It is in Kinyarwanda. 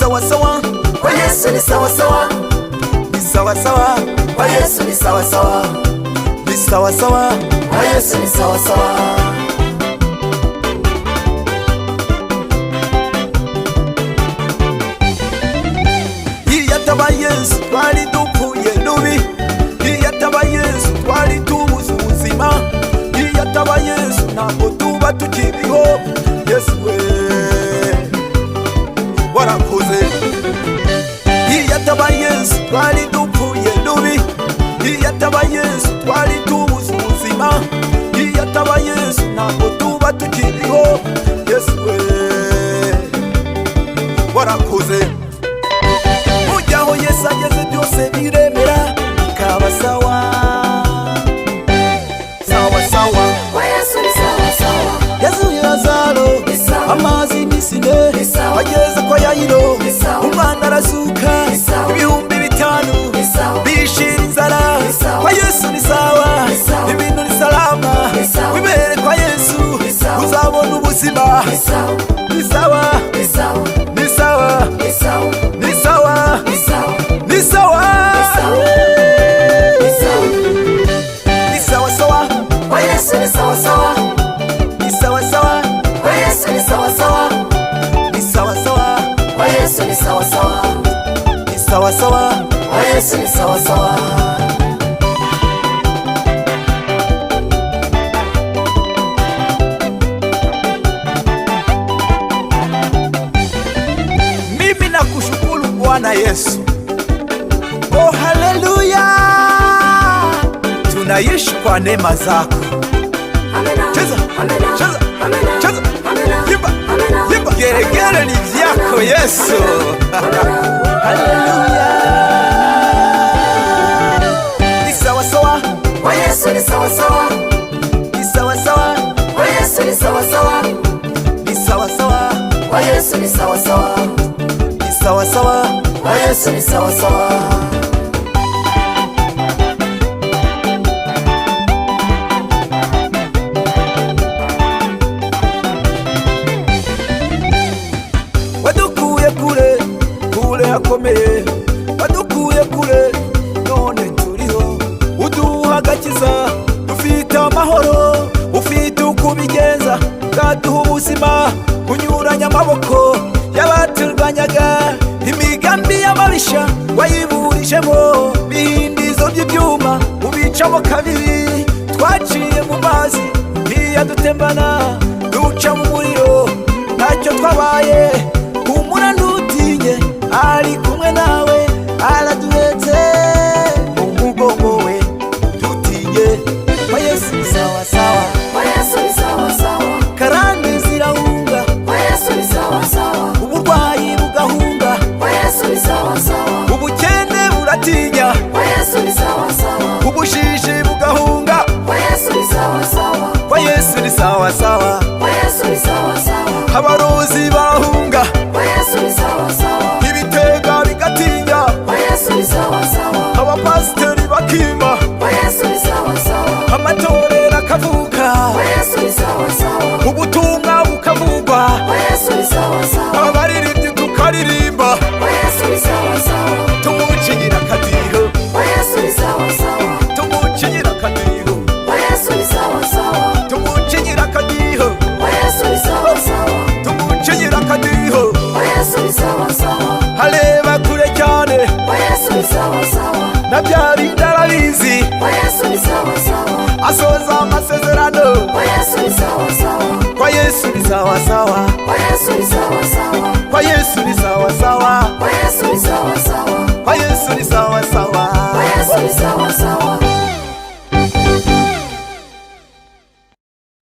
sawa sawa, kwa Yesu ni sawa sawa, ni sawa sawa, kwa Yesu ni sawa sawa, ni sawa sawa, kwa Yesu ni sawa sawa. Iyataba Yesu twali dupfuye rubi, iyataba Yesu twali tubuze ubuzima, iyataba Yesu ntabwo tuba tukiriho. Yesu we warakoze. Iyataba Yesu twali dupfuye rubi, iyataba Yesu twali tubuze ubuzima, iyataba Yesu ntabwo tuba tukiriho. Yesu we warakoze. Ujyaho Yesu ageze byose biremera bikaba sawa sawa sawa, Kwa Yesu ni sawa sawa, yazuye Lazaro ni sawa, amazi n'isine, ni sawa, ageze kwa Yayiro ni sawa, umwana arasuka, ni sawa, ibihumbi 5 ni sawa, bishira inzara. ni sawa, Kwa Yesu ni sawa, ni sawa, ibintu ni salama, ni sawa, wibere kwa Yesu ni sawa, uzabona ubuzima. ni sawa, Ni sawa, ni sawa, ni sawa, ni sawa, ni sawa, ni sawa, ni sawa, ni sawa, ni sawa sawa, kwa Yesu ni sawa sawa, ni sawa sawa, kwa Yesu ni sawa sawa, ni sawa sawa, kwa Yesu ni sawa sawa, ni sawa sawa. kwa Yesu ni sawa sawa. Mimi nakushukuru Bwana Yesu. Oh, haleluya, tunaishi kwa neema zako. Amena, Cheza, amena, cheza, amena, cheza, amena, yimba, amena, yimba, geregere ni vyako Yesu. Haleluya, ni sawa sawa, kwa Yesu ni sawa sawa, ni sawa sawa, kwa Yesu ni sawa sawa, ni sawa sawa, kwa Yesu ni sawa sawa, ni sawa sawa. kwa Yesu ni sawa sawa. Wadukuye kure kure hakomeye, wadukuye kure none turiho, uduha agakiza, dufite amahoro, ufite uko ubigenza, bwaduha ubuzima, kunyuranya amaboko y'abaturwanyaga, imigambi y'amabisha wayiburijemo, bihindizo by'ibyuma ubicamo kabiri, twaciye mu mazi ntiyadutembana, duca mu muriro ntacyo twabaye, humura ntutinye, ari kumwe nawe araduhetse mu mugongo we, ntutinye. Kwa Yesu ni sawa sawa, Kwa Yesu ni sawa sawa, karande zirahunga, kwa Yesu ni sawa sawa, uburwayi bugahunga, kwa Yesu ni sawa sawa, ubukene buratinya, kwa Yesu ni sawa sawa, ubujiji bugahunga. kwa Yesu ni sawa sawa, Kwa Yesu ni sawa sawa, kwa Yesu ni sawa sawa, abarozi barahunga, kwa Yesu ni sawa sawa, ibitega bigatinya, kwa Yesu ni sawa sawa, abapasiteri bakima, kwa Yesu ni sawa sawa, amatorero akavuka, kwa Yesu ni sawa sawa, ubutumwa bukavugwa, kwa Yesu ni sawa sawa, abaririmbyi tukaririmba, kwa Yesu ni sawa sawa, tumucinyira akadiho, kwa Yesu ni sawa sawa, tumucinyira akadiho, kwa Yesu ni sawa sawa, tumucinyira akadiho, kwa Yesu ni sawa sawa, tumucinyira akadiho. kwa Yesu ni sawa sawa, Areba kure cyane, kwa Yesu ni sawa sawa, na bya bindi arabizi, kwa Yesu ni sawa sawa, asoza amasezerano. kwa Yesu ni sawa sawa, Kwa Yesu ni sawa sawa, kwa Yesu ni sawa sawa, kwa Yesu ni sawa sawa, kwa Yesu ni sawa sawa, kwa Yesu ni sawa sawa.